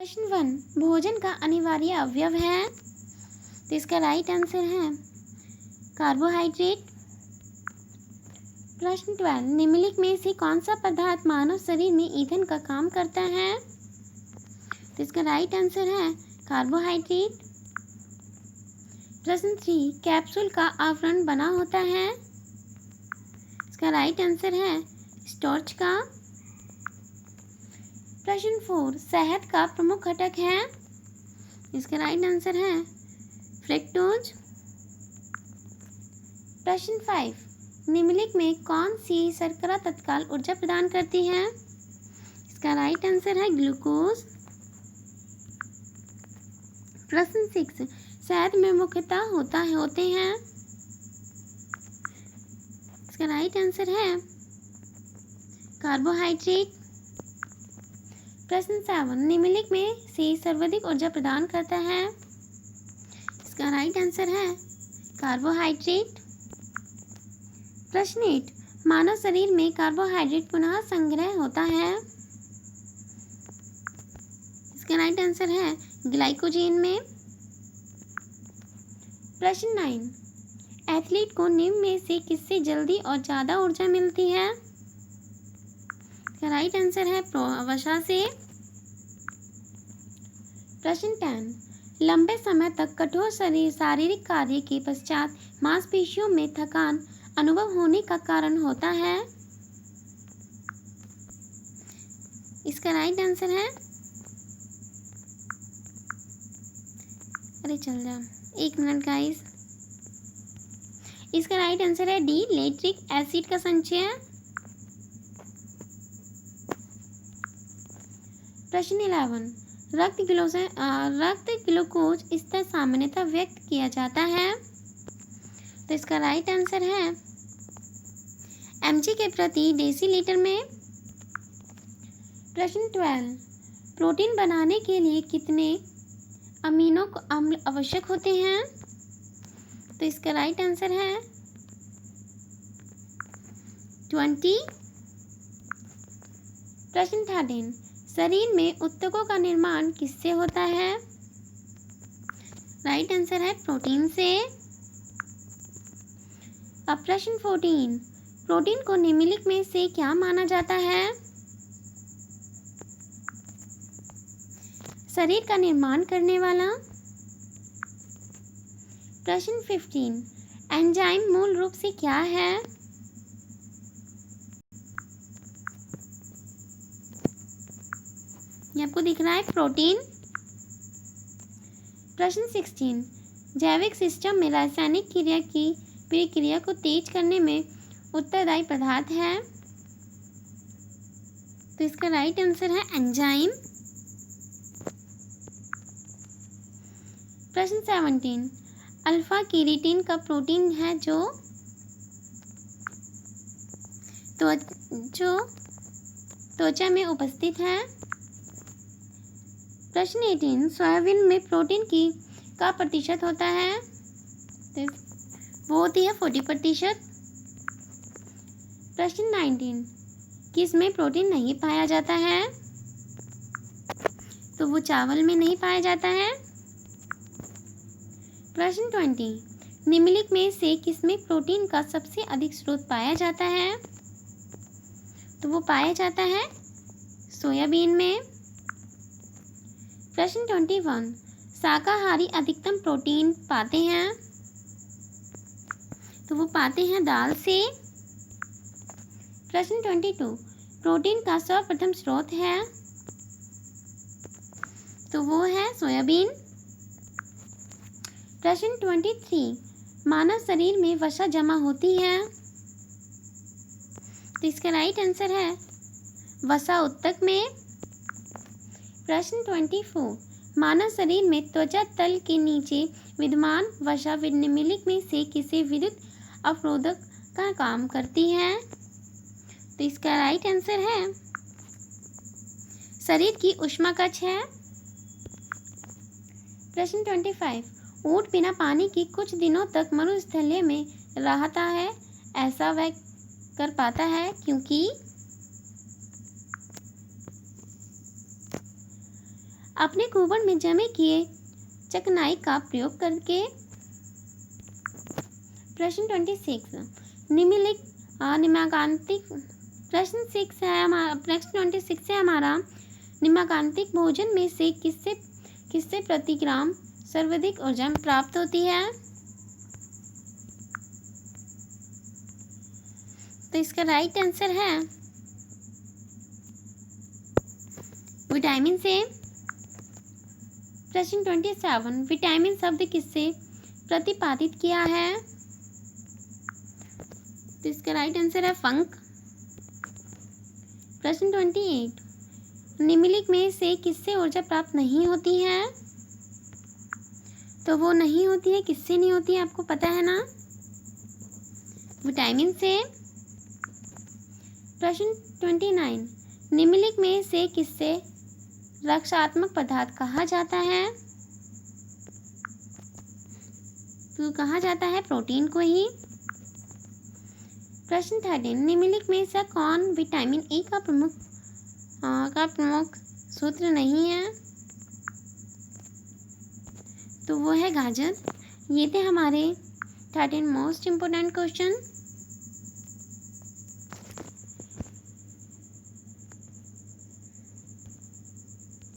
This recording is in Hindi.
प्रश्न 1 भोजन का अनिवार्य अवयव है, तो इसका राइट आंसर है कार्बोहाइड्रेट। प्रश्न 12 निम्नलिखित में से कौन सा पदार्थ मानव शरीर में ईंधन का काम करता है, तो इसका राइट आंसर है कार्बोहाइड्रेट। प्रश्न 3 कैप्सूल का आवरण बना होता है, इसका राइट आंसर है स्टार्च का। प्रश्न 4 शहद का प्रमुख घटक है, इसका राइट आंसर है फ्रक्टोज। प्रश्न 5 निम्नलिखित में कौन सी शर्करा तत्काल ऊर्जा प्रदान करती है, इसका राइट आंसर है ग्लूकोज। प्रश्न 6 शहद में मुख्यतः होते हैं, इसका राइट आंसर है कार्बोहाइड्रेट। प्रश्न 7 निम्नलिखित में से सर्वाधिक ऊर्जा प्रदान करता है, इसका राइट आंसर है कार्बोहाइड्रेट। प्रश्न 8 मानव शरीर में कार्बोहाइड्रेट पुनः संग्रह होता है, इसका राइट आंसर है ग्लाइकोजेन में। प्रश्न 9 एथलीट को निम्न में से किससे जल्दी और ज़्यादा ऊर्जा मिलती है, राइट आंसर है वसा से। प्रश्न 10 लंबे समय तक कठोर शारीरिक कार्य के पश्चात मांसपेशियों में थकान अनुभव होने का कारण होता है, इसका राइट आंसर है अरे चल जा 1 मिनट गाइस, इसका राइट आंसर है डी लैक्टिक एसिड का संचय। प्रश्न 11 रक्त ग्लूकोज स्तर सामान्यतः व्यक्त किया जाता है, तो इसका राइट आंसर है mg के प्रति डेसीलीटर में। प्रश्न 12 प्रोटीन बनाने के लिए कितने अमीनो अम्ल आवश्यक होते हैं, तो इसका राइट आंसर है 20। प्रश्न 13 शरीर में ऊतकों का निर्माण किससे होता है, राइट आंसर है प्रोटीन से। अब प्रश्न 14 प्रोटीन को निम्नलिखित में से क्या माना जाता है, शरीर का निर्माण करने वाला। प्रश्न 15 एंजाइम मूल रूप से क्या है, ये आपको दिख रहा है प्रोटीन। प्रश्न 16 जैविक सिस्टम में रासायनिक क्रिया की प्रक्रिया को तेज करने में उत्तरदायी पदार्थ है, तो इसका राइट आंसर है एंजाइम। प्रश्न 17 अल्फा केराटिन का प्रोटीन है जो त्वचा में उपस्थित है। प्रश्न 18 सोयाबीन में प्रोटीन का प्रतिशत होता है, तो वो होती है 40%। प्रश्न 19 किस में प्रोटीन नहीं पाया जाता है, तो वो चावल में नहीं पाया जाता है। प्रश्न 20 निम्नलिखित में से किसमें प्रोटीन का सबसे अधिक स्रोत पाया जाता है, तो वो पाया जाता है सोयाबीन में। प्रश्न 21 शाकाहारी अधिकतम प्रोटीन पाते हैं, तो वो पाते हैं दाल से। प्रश्न 22 प्रोटीन का सर्वप्रथम स्रोत है, तो वो है सोयाबीन। प्रश्न 23 मानव शरीर में वसा जमा होती है, तो इसका राइट आंसर है वसा ऊतक में। प्रश्न 24 मानव शरीर में त्वचा तल के नीचे विद्यमान वसा निम्नलिखित में से किसी विद्युत अवरोधक का काम करती है, तो इसका राइट आंसर है शरीर की ऊष्माकक्ष है। प्रश्न 25 ऊंट बिना पानी के कुछ दिनों तक मरुस्थलीय में रहता है, ऐसा वह कर पाता है क्योंकि अपने कुबड़ में जमे किए चकनाई का प्रयोग करके। प्रश्न 26 निम्नलिखित निम्नांकित प्रश्न 26 है हमारा निम्नांकित भोजन में से किससे प्रति ग्राम सर्वाधिक ऊर्जा प्राप्त होती है। तो इसका राइट आंसर है विटामिन से। प्रश्न 27 विटामिन शब्द किससे प्रतिपादित किया है। तो इसका राइट आंसर है फंक। प्रश्न 28 निम्नलिखित में से किससे ऊर्जा प्राप्त नहीं होती है। तो वो नहीं होती है, किससे नहीं होती है आपको पता है ना, विटामिन से। प्रश्न 29 निम्नलिखित में से किससे रक्षात्मक पदार्थ कहा जाता है। तो कहा जाता है प्रोटीन को ही। प्रश्न 30 निम्नलिखित में से कौन विटामिन ए का प्रमुख सूत्र नहीं है। तो वो है गाजर। ये थे हमारे 13 मोस्ट इम्पोर्टेंट क्वेश्चन।